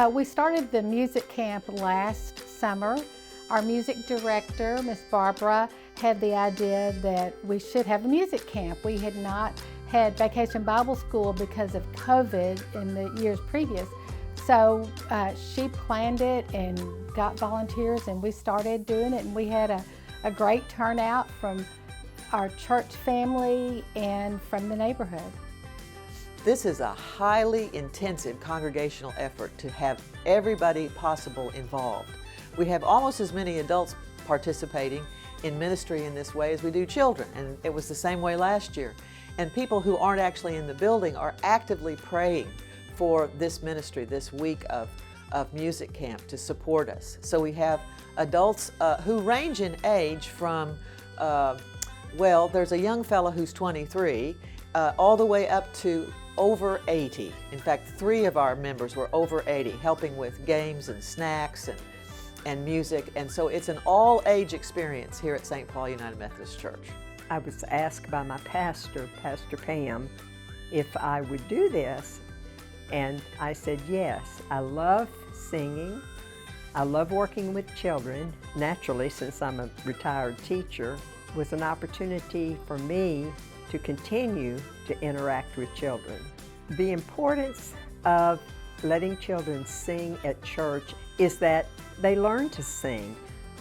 We started the music camp last summer. Our music director, Miss Barbara, had the idea that we should have a music camp. We had not had Vacation Bible School because of COVID in the years previous. So she planned it and got volunteers, and we started doing it, and we had a great turnout from our church family and from the neighborhood. This is a highly intensive congregational effort to have everybody possible involved. We have almost as many adults participating in ministry in this way as we do children, and it was the same way last year. And people who aren't actually in the building are actively praying for this ministry, this week of music camp, to support us. So we have adults who range in age from, well, there's a young fella who's 23, all the way up to over 80. In fact, 3 of our members were over 80, helping with games and snacks and music. And so it's an all-age experience here at St. Paul United Methodist Church. I was asked by my pastor, Pastor Pam, if I would do this. And I said yes. I love singing. I love working with children. Naturally, since I'm a retired teacher, it was an opportunity for me to continue to interact with children. The importance of letting children sing at church is that they learn to sing.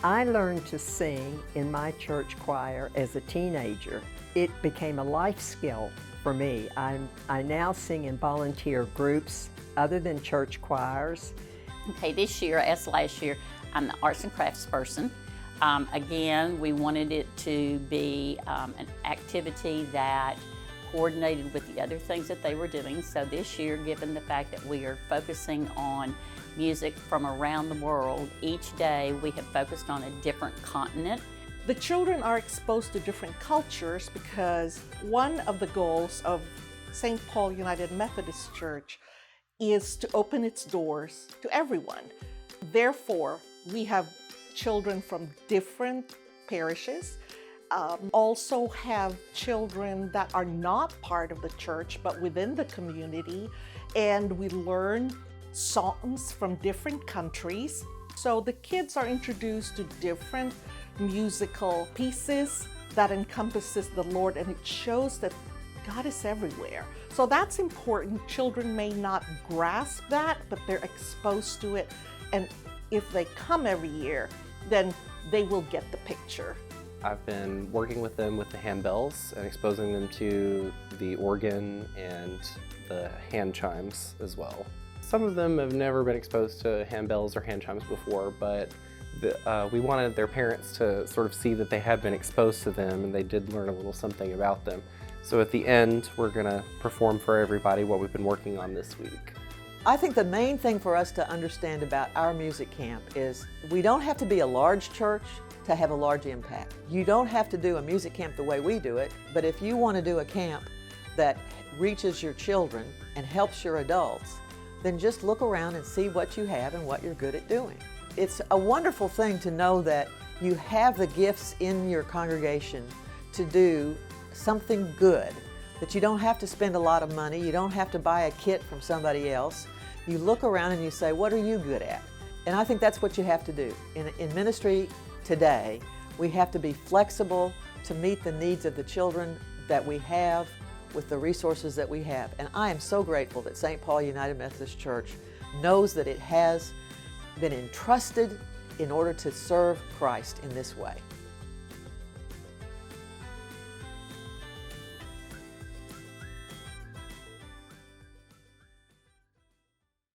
I learned to sing in my church choir as a teenager. It became a life skill for me. I now sing in volunteer groups other than church choirs. Okay, this year, as last year, I'm the arts and crafts person. Again, we wanted it to be an activity that coordinated with the other things that they were doing. So this year, given the fact that we are focusing on music from around the world, each day we have focused on a different continent. The children are exposed to different cultures because one of the goals of St. Paul United Methodist Church is to open its doors to everyone. Therefore, we have children from different parishes, also have children that are not part of the church but within the community, and we learn songs from different countries. So the kids are introduced to different musical pieces that encompasses the Lord, and it shows that God is everywhere. So that's important. Children may not grasp that, but they're exposed to it, and if they come every year, then they will get the picture. I've been working with them with the handbells and exposing them to the organ and the hand chimes as well. Some of them have never been exposed to handbells or hand chimes before, but we wanted their parents to sort of see that they had been exposed to them and they did learn a little something about them. So at the end, we're going to perform for everybody what we've been working on this week. I think the main thing for us to understand about our music camp is we don't have to be a large church to have a large impact. You don't have to do a music camp the way we do it, but if you want to do a camp that reaches your children and helps your adults, then just look around and see what you have and what you're good at doing. It's a wonderful thing to know that you have the gifts in your congregation to do something good, that you don't have to spend a lot of money, you don't have to buy a kit from somebody else. You look around and you say, what are you good at? And I think that's what you have to do. In ministry today, we have to be flexible to meet the needs of the children that we have with the resources that we have. And I am so grateful that St. Paul United Methodist Church knows that it has been entrusted in order to serve Christ in this way.